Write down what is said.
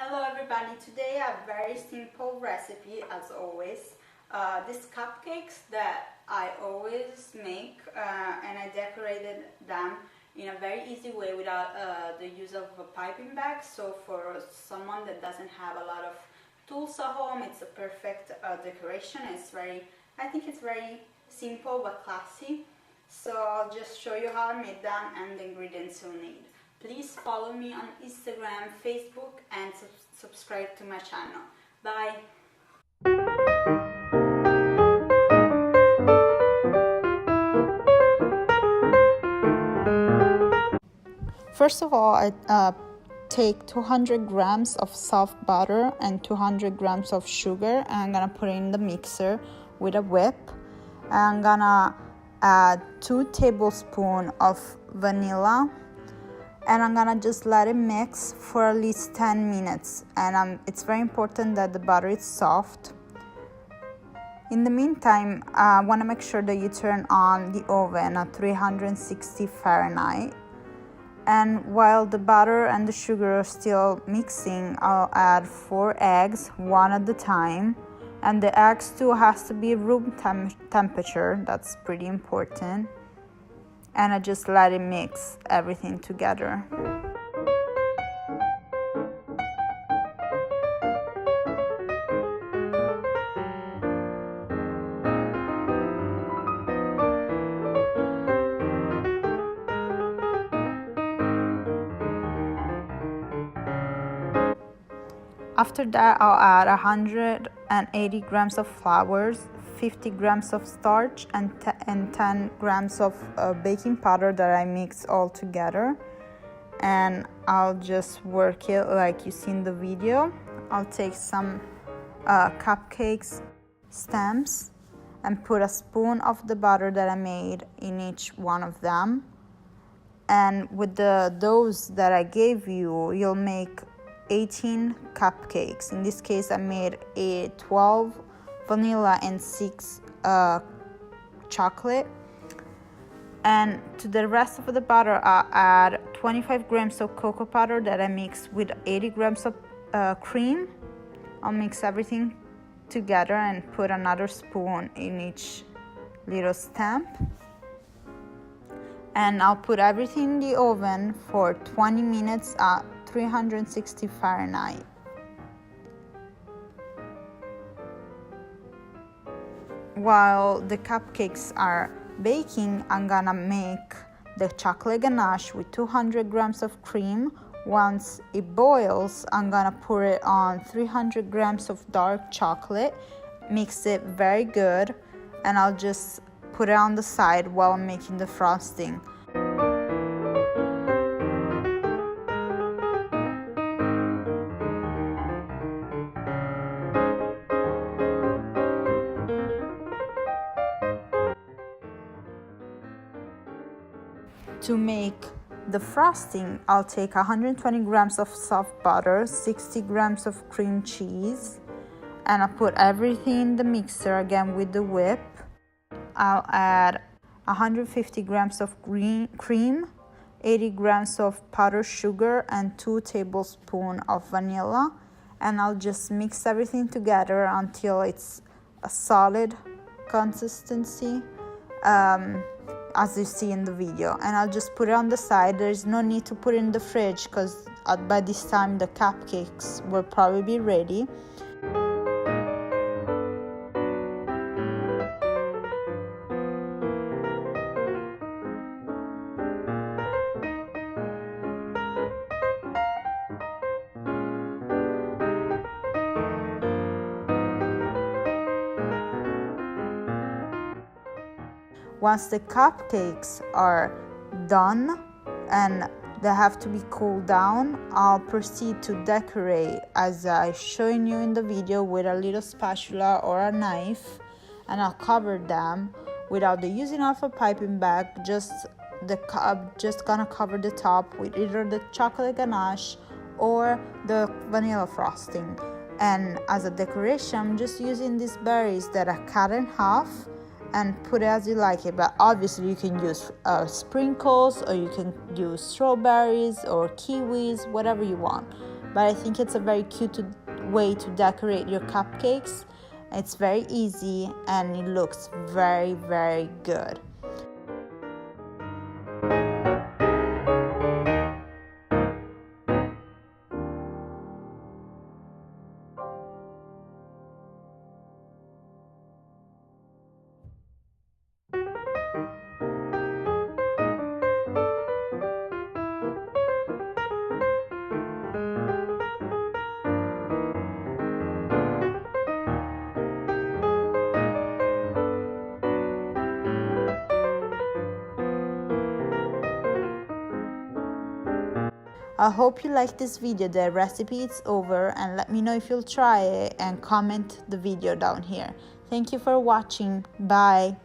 Hello everybody, today a very simple recipe as always. These cupcakes that I always make and I decorated them in a very easy way without the use of a piping bag. So for someone that doesn't have a lot of tools at home, it's a perfect decoration. I think it's very simple but classy. So I'll just show you how I made them and the ingredients you'll need. Please follow me on Instagram, Facebook, and subscribe to my channel. Bye! First of all, I take 200 grams of soft butter and 200 grams of sugar, and I'm gonna put it in the mixer with a whip. I'm gonna add 2 tablespoons of vanilla, and I'm gonna just let it mix for at least 10 minutes. And it's very important that the butter is soft. In the meantime, I wanna make sure that you turn on the oven at 360 Fahrenheit. And while the butter and the sugar are still mixing, I'll add 4 eggs, one at a time. And the eggs too has to be room temperature, that's pretty important. And I just let it mix everything together. After that, I'll add 180 grams of flour, 50 grams of starch, and 10 grams of baking powder that I mix all together. And I'll just work it like you see in the video. I'll take some cupcakes stems and put a spoon of the butter that I made in each one of them. And with the dose that I gave you, you'll make 18 cupcakes. In this case, I made 12 vanilla and 6 chocolate. And to the rest of the butter, I'll add 25 grams of cocoa powder that I mixed with 80 grams of cream. I'll mix everything together and put another spoon in each little stamp. And I'll put everything in the oven for 20 minutes at 360 Fahrenheit. While the cupcakes are baking, I'm gonna make the chocolate ganache with 200 grams of cream. Once it boils, I'm gonna pour it on 300 grams of dark chocolate, mix it very good, and I'll just put it on the side while I'm making the frosting. To make the frosting, I'll take 120 grams of soft butter, 60 grams of cream cheese, and I'll put everything in the mixer again with the whip. I'll add 150 grams of cream, 80 grams of powdered sugar, and 2 tablespoons of vanilla. And I'll just mix everything together until it's a solid consistency. As you see in the video, and I'll just put it on the side. There's no need to put it in the fridge because by this time the cupcakes will probably be ready. Once the cupcakes are done and they have to be cooled down, I'll proceed to decorate as I showing you in the video with a little spatula or a knife, and I'll cover them without the using of a piping bag. Just gonna cover the top with either the chocolate ganache or the vanilla frosting. And as a decoration, I'm just using these berries that I cut in half and put it as you like it, but obviously you can use sprinkles, or you can use strawberries or kiwis, whatever you want. but I think it's a very cute way to decorate your cupcakes. It's very easy and it looks very, very good. I hope you like this video. The recipe is over, and let me know if you'll try it and comment the video down here. Thank you for watching. Bye.